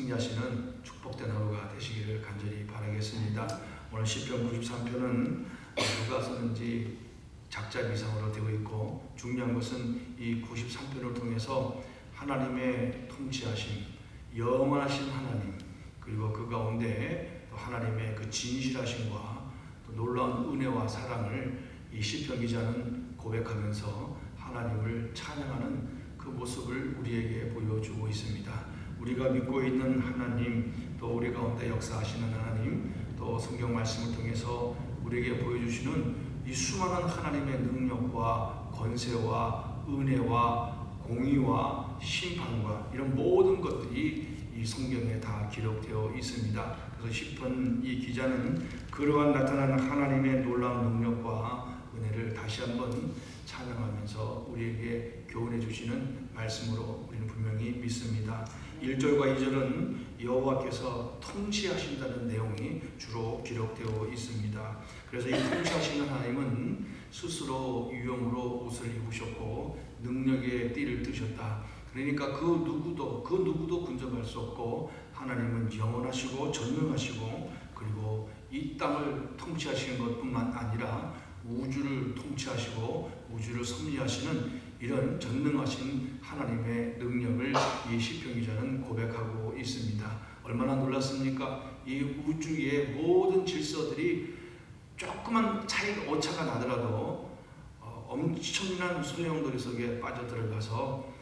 승리하시는 축복된 하루가 되시기를 간절히 바라겠습니다. 오늘 시편 93편은 누가 썼는지 작자 미상으로 되어 있고, 중요한 것은 이 93편을 통해서 하나님의 통치하심, 영원하신 하나님, 그리고 그 가운데 또 하나님의 그 진실하심과 또 놀라운 은혜와 사랑을 이 시편 기자는 고백하면서 하나님을 찬양하는 그 모습을 우리에게 보여주고 있습니다. 우리가 믿고 있는 하나님, 또 우리 가운데 역사하시는 하나님, 또 성경 말씀을 통해서 우리에게 보여주시는 이 수많은 하나님의 능력과 권세와 은혜와 공의와 심판과 이런 모든 것들이 이 성경에 다 기록되어 있습니다. 그래서 시편 이 기자는 그러한 나타나는 하나님의 놀라운 능력과 은혜를 다시 한번 찬양하면서 우리에게 교훈해 주시는 말씀으로 우리는 분명히 믿습니다. 1절과 2절은 여호와께서 통치하신다는 내용이 주로 기록되어 있습니다. 그래서 이 통치하시는 하나님은 스스로 유형으로 옷을 입으셨고 능력의 띠를 뜨셨다. 그러니까 그 누구도 근접할 수 없고, 하나님은 영원하시고 전능하시고, 그리고 이 땅을 통치하시는 것뿐만 아니라 우주를 통치하시고 우주를 섭리하시는 이런 전능하신 하나님의 능력을 이 시편 기자는 고백하고 있습니다. 얼마나 놀랐습니까? 이 우주의 모든 질서들이 조그만 차이가 오차가 나더라도 엄청난 소용돌이 속에 빠져들어가서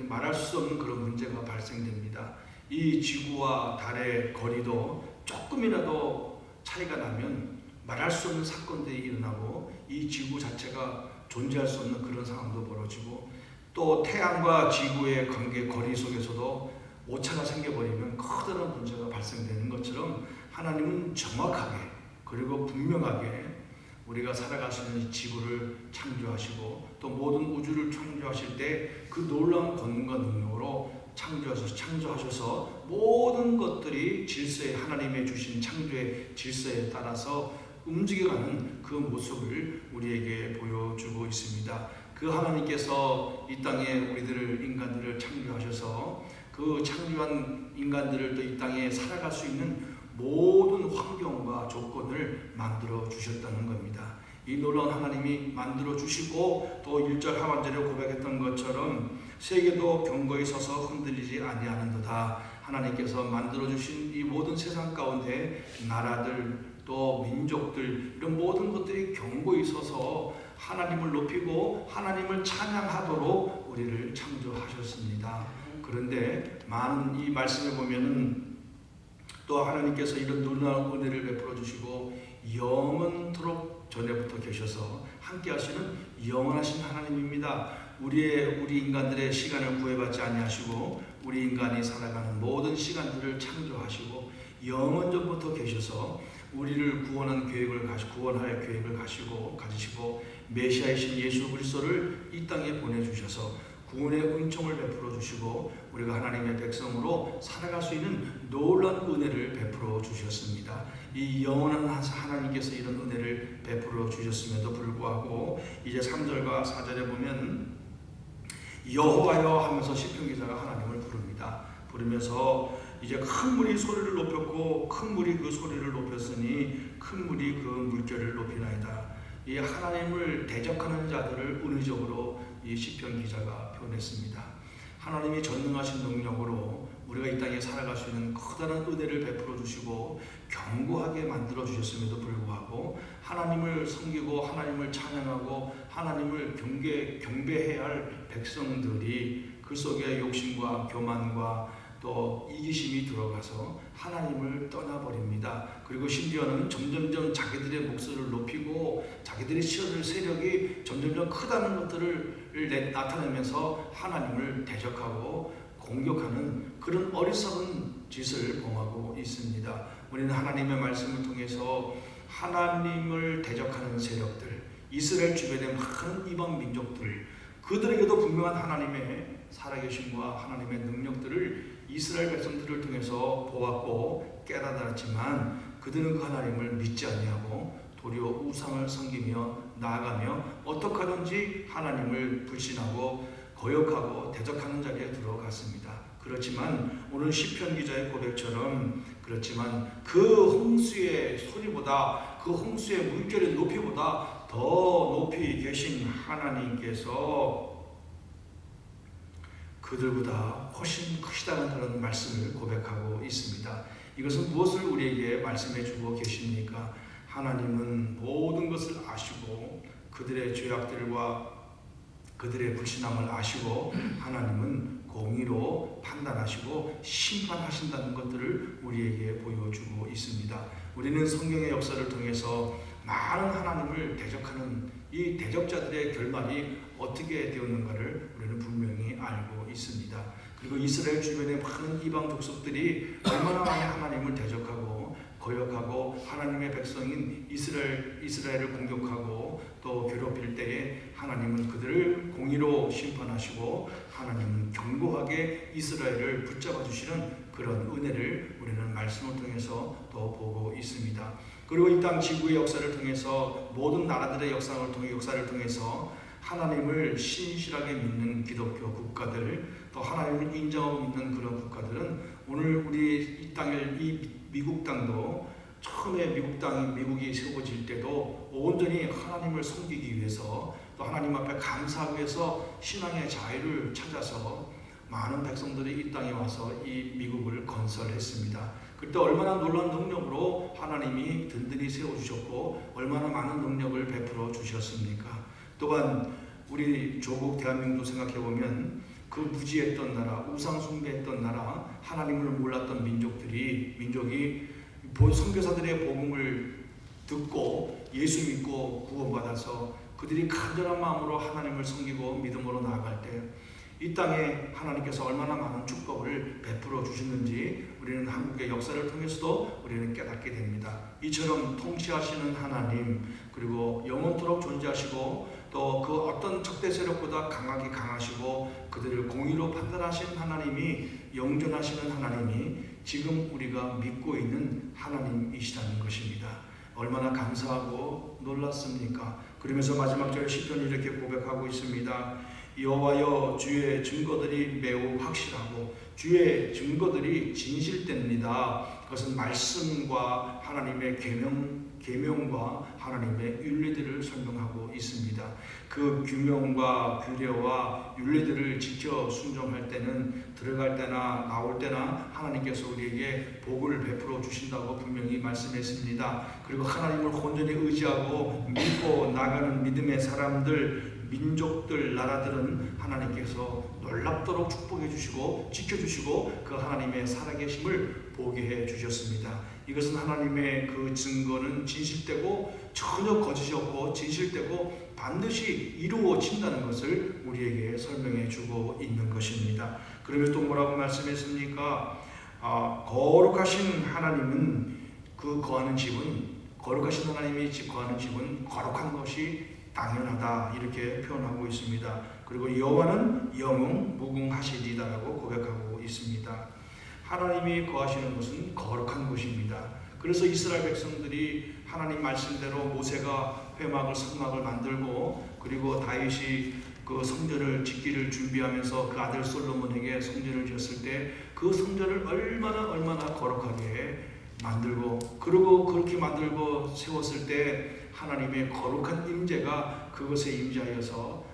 말할 수 없는 그런 문제가 발생됩니다. 이 지구와 달의 거리도 조금이라도 차이가 나면 말할 수 없는 사건들이 일어나고, 이 지구 자체가 존재할 수 없는 그런 상황도 벌어지고, 또 태양과 지구의 관계 거리 속에서도 오차가 생겨버리면 커다란 문제가 발생되는 것처럼 하나님은 정확하게 그리고 분명하게 우리가 살아갈 수 있는 이 지구를 창조하시고 또 모든 우주를 창조하실 때 그 놀라운 권능과 능력으로 창조하셔서 모든 것들이 질서에, 하나님의 주신 창조의 질서에 따라서 움직여가는 그 모습을 우리에게 보여주고 있습니다. 그 하나님께서 이 땅에 우리들을, 인간들을 창조하셔서 그 창조한 인간들을 또 이 땅에 살아갈 수 있는 모든 환경과 조건을 만들어 주셨다는 겁니다. 이 놀라운 하나님이 만들어 주시고 또 1절 하반절에 고백했던 것처럼 세계도 견고히 서서 흔들리지 아니하는도다. 하나님께서 만들어 주신 이 모든 세상 가운데 나라들 또 민족들, 이런 모든 것들이 견고히 서서 하나님을 높이고 하나님을 찬양하도록 우리를 창조하셨습니다. 그런데 많은 이 말씀에 보면은 또 하나님께서 이런 놀라운 은혜를 베풀어 주시고 영원토록 전에부터 계셔서 함께 하시는 영원하신 하나님입니다. 우리 인간들의 시간을 구애받지 아니하시고 우리 인간이 살아가는 모든 시간들을 창조하시고 영원전부터 계셔서 우리를 구원할 계획을 가지시고 메시아이신 예수 그리스도를 이 땅에 보내주셔서 구원의 은총을 베풀어 주시고 우리가 하나님의 백성으로 살아갈 수 있는 놀라운 은혜를 베풀어 주셨습니다. 이 영원한 하나님께서 이런 은혜를 베풀어 주셨음에도 불구하고 이제 3절과 4절에 보면 여호와여 하면서 시편 기자가 하나님을 부릅니다. 부르면서 이제 큰 물이 소리를 높였고 큰 물이 그 소리를 높였으니 큰 물이 그 물결을 높이나이다. 이 하나님을 대적하는 자들을 은의적으로 이 시편 기자가 표현했습니다. 하나님이 전능하신 능력으로 우리가 이 땅에 살아갈 수 있는 커다란 은혜를 베풀어 주시고 견고하게 만들어 주셨음에도 불구하고 하나님을 섬기고 하나님을 찬양하고 하나님을 경배해야 할 백성들이 그 속에 욕심과 교만과 또 이기심이 들어가서 하나님을 떠나버립니다. 그리고 심지어는 점점점 자기들의 목소리를 높이고 자기들의 치어들 세력이 점점점 크다는 것들을 나타내면서 하나님을 대적하고 공격하는 그런 어리석은 짓을 범하고 있습니다. 우리는 하나님의 말씀을 통해서 하나님을 대적하는 세력들, 이스라엘 주변의 많은 이방 민족들, 그들에게도 분명한 하나님의 살아계심과 하나님의 능력들을 이스라엘 백성들을 통해서 보았고 깨달았지만 그들은 그 하나님을 믿지 아니하고 도리어 우상을 섬기며 나아가며 어떻게 하든지 하나님을 불신하고 거역하고 대적하는 자리에 들어갔습니다. 그렇지만 오늘 시편 기자의 고백처럼 그렇지만 그 홍수의 소리보다 그 홍수의 물결의 높이보다 더 높이 계신 하나님께서 그들보다 훨씬 크시다는 그런 말씀을 고백하고 있습니다. 이것은 무엇을 우리에게 말씀해 주고 계십니까? 하나님은 모든 것을 아시고 그들의 죄악들과 그들의 불신함을 아시고 하나님은 공의로 판단하시고 심판하신다는 것들을 우리에게 보여주고 있습니다. 우리는 성경의 역사를 통해서 많은 하나님을 대적하는 이 대적자들의 결말이 어떻게 되었는가를 우리는 분명히 알고 있습니다. 그리고 이스라엘 주변의 많은 이방 족속들이 얼마나 많이 하나님을 대적하고 거역하고 하나님의 백성인 이스라엘을 공격하고 또 괴롭힐 때에 하나님은 그들을 공의로 심판하시고 하나님은 견고하게 이스라엘을 붙잡아 주시는 그런 은혜를 우리는 말씀을 통해서 또 보고 있습니다. 그리고 이 땅 지구의 역사를 통해서 모든 나라들의 역사를 통해서 하나님을 신실하게 믿는 기독교 국가들 또 하나님을 인정하고 믿는 그런 국가들은 오늘 우리 이 땅을 이 미국 땅도 처음에 미국이 세워질 때도 온전히 하나님을 섬기기 위해서 또 하나님 앞에 감사하기 위해서 신앙의 자유를 찾아서 많은 백성들이 이 땅에 와서 이 미국을 건설했습니다. 그때 얼마나 놀라운 능력으로 하나님이 든든히 세워주셨고 얼마나 많은 능력을 베풀어 주셨습니까? 또한 우리 조국 대한민국도 생각해보면 그 무지했던 나라, 우상 숭배했던 나라, 하나님을 몰랐던 민족이 선교사들의 복음을 듣고 예수 믿고 구원받아서 그들이 간절한 마음으로 하나님을 섬기고 믿음으로 나아갈 때 이 땅에 하나님께서 얼마나 많은 축복을 베풀어 주시는지 우리는 한국의 역사를 통해서도 우리는 깨닫게 됩니다. 이처럼 통치하시는 하나님, 그리고 영원토록 존재하시고 또 그 어떤 적대 세력보다 강하시고 그들을 공의로 판단하시는 하나님이 영존하시는 하나님이 지금 우리가 믿고 있는 하나님이시라는 것입니다. 얼마나 감사하고 놀랐습니까? 그러면서 마지막 절 시편이 이렇게 고백하고 있습니다. 여호와여, 주의 증거들이 매우 확실하고 주의 증거들이 진실됩니다. 그것은 말씀과 하나님의 계명과 하나님의 윤리들을 설명하고 있습니다. 그 규명과 규례와 윤리들을 지켜 순종할 때는 들어갈 때나 나올 때나 하나님께서 우리에게 복을 베풀어 주신다고 분명히 말씀했습니다. 그리고 하나님을 온전히 의지하고 믿고 나가는 믿음의 사람들, 민족들, 나라들은 하나님께서 놀랍도록 축복해 주시고 지켜주시고 그 하나님의 살아계심을 보게 해 주셨습니다. 이것은 하나님의 그 증거는 진실되고 전혀 거짓이 없고 진실되고 반드시 이루어진다는 것을 우리에게 설명해 주고 있는 것입니다. 그러면 또 뭐라고 말씀했습니까? 거룩하신 하나님은 거룩하신 하나님이 거하는 집은 거룩한 것이 당연하다 이렇게 표현하고 있습니다. 그리고 여호와는 영웅 무궁하시리다라고 고백하고 있습니다. 하나님이 거하시는 곳은 거룩한 곳입니다. 그래서 이스라엘 백성들이 하나님 말씀대로 모세가 성막을 만들고 그리고 다윗이 그 성전을 짓기를 준비하면서 그 아들 솔로몬에게 성전을 지었을 때 그 성전을 얼마나 거룩하게 만들고 그리고 그렇게 만들고 세웠을 때 하나님의 거룩한 임재가 그것에 임재하여서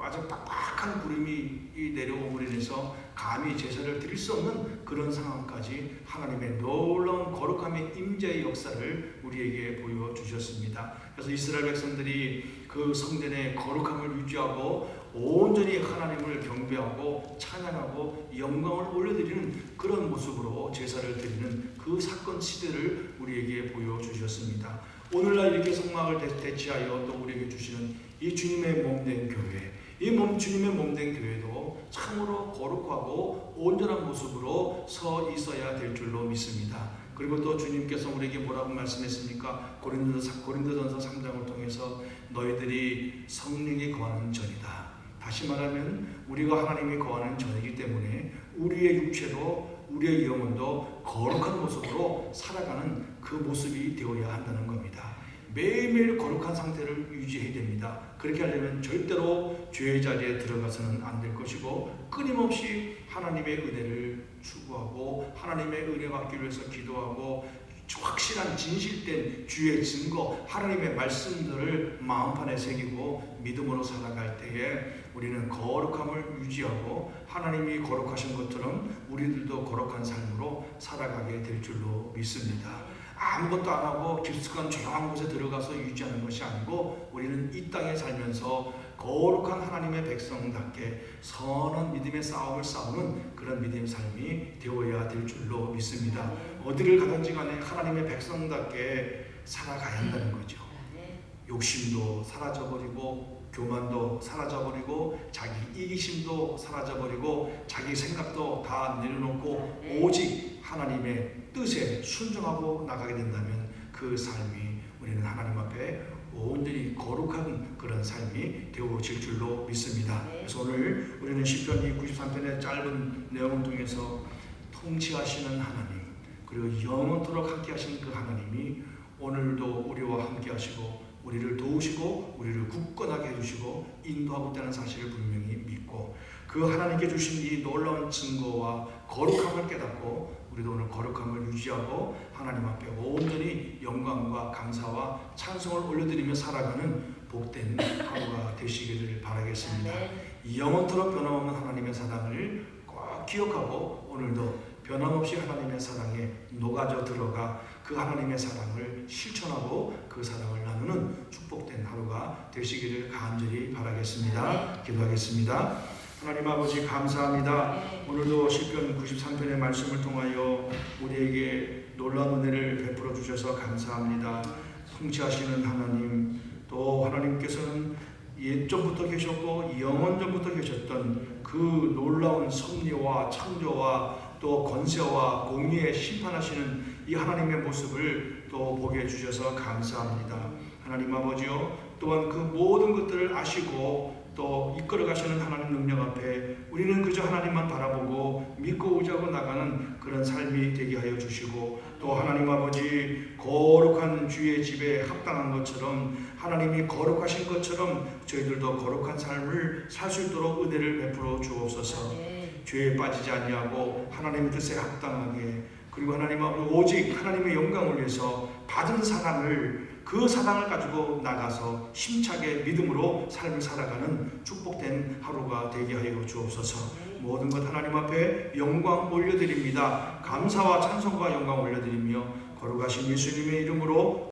아주 빡빡한 구름이 내려오므로 인해서 감히 제사를 드릴 수 없는 그런 상황까지 하나님의 놀라운 거룩함의 임재의 역사를 우리에게 보여주셨습니다. 그래서 이스라엘 백성들이 그 성전의 거룩함을 유지하고 온전히 하나님을 경배하고 찬양하고 영광을 올려드리는 그런 모습으로 제사를 드리는 그 사건 시대를 우리에게 보여주셨습니다. 오늘날 이렇게 성막을 대체하여 또 우리에게 주시는 이 주님의 몸된 교회, 주님의 몸된 교회도 참으로 거룩하고 온전한 모습으로 서 있어야 될 줄로 믿습니다. 그리고 또 주님께서 우리에게 뭐라고 말씀했습니까? 고린도전서 3장을 통해서 너희들이 성령이 거하는 전이다. 다시 말하면 우리가 하나님이 거하는 전이기 때문에 우리의 육체도 우리의 영혼도 거룩한 모습으로 살아가는 그 모습이 되어야 한다는 겁니다. 매일매일 거룩한 상태를 유지해야 됩니다. 그렇게 하려면 절대로 죄의 자리에 들어가서는 안 될 것이고 끊임없이 하나님의 은혜를 추구하고 하나님의 은혜 받기 위해서 기도하고 확실한 진실된 주의 증거 하나님의 말씀들을 마음판에 새기고 믿음으로 살아갈 때에 우리는 거룩함을 유지하고 하나님이 거룩하신 것처럼 우리들도 거룩한 삶으로 살아가게 될 줄로 믿습니다. 아무것도 안 하고 깊숙한 조용한 곳에 들어가서 유지하는 것이 아니고 우리는 이 땅에 살면서 거룩한 하나님의 백성답게 선한 믿음의 싸움을 싸우는 그런 믿음의 삶이 되어야 될 줄로 믿습니다. 어디를 가든지 간에 하나님의 백성답게 살아가야 한다는 거죠. 욕심도 사라져버리고 교만도 사라져버리고 자기 이기심도 사라져버리고 자기 생각도 다 내려놓고 오직 하나님의 뜻에 순종하고 나가게 된다면 그 삶이 우리는 하나님 앞에 온전히 거룩한 그런 삶이 되어질 줄로 믿습니다. 그래서 오늘 우리는 시편 93편의 짧은 내용을 통해서 통치하시는 하나님 그리고 영원토록 함께 하시는 그 하나님이 오늘도 우리와 함께 하시고 우리를 도우시고 우리를 굳건하게 해주시고 인도하고 있다는 사실을 분명히 믿고 그 하나님께 주신 이 놀라운 증거와 거룩함을 깨닫고 우리도 오늘 거룩함을 유지하고 하나님 앞에 온전히 영광과 감사와 찬송을 올려드리며 살아가는 복된 하루가 되시기를 바라겠습니다. 영원토록 변함없는 하나님의 사랑을 꼭 기억하고 오늘도 변함없이 하나님의 사랑에 녹아져 들어가 그 하나님의 사랑을 실천하고 그 사랑을 나누는 축복된 하루가 되시기를 간절히 바라겠습니다. 기도하겠습니다. 하나님 아버지 감사합니다. 오늘도 시편 93편의 말씀을 통하여 우리에게 놀라운 은혜를 베풀어 주셔서 감사합니다. 통치하시는 하나님 또 하나님께서는 옛전부터 계셨고 영원전부터 계셨던 그 놀라운 섭리와 창조와 또 권세와 공의에 심판하시는 이 하나님의 모습을 또 보게 해주셔서 감사합니다. 하나님 아버지요 또한 그 모든 것들을 아시고 또 이끌어 가시는 하나님 능력 앞에 우리는 그저 하나님만 바라보고 믿고 의지하고 나가는 그런 삶이 되게 하여 주시고 또 하나님 아버지 거룩한 주의 집에 합당한 것처럼 하나님이 거룩하신 것처럼 저희들도 거룩한 삶을 살 수 있도록 은혜를 베풀어 주옵소서. 죄에 빠지지 아니하고 하나님의 뜻에 합당하게 그리고 하나님 아버지 오직 하나님의 영광을 위해서 받은 사랑을 그 사랑을 가지고 나가서 힘차게 믿음으로 삶을 살아가는 축복된 하루가 되게 하여 주옵소서. 모든 것 하나님 앞에 영광 올려드립니다. 감사와 찬송과 영광 올려드리며 거룩하신 예수님의 이름으로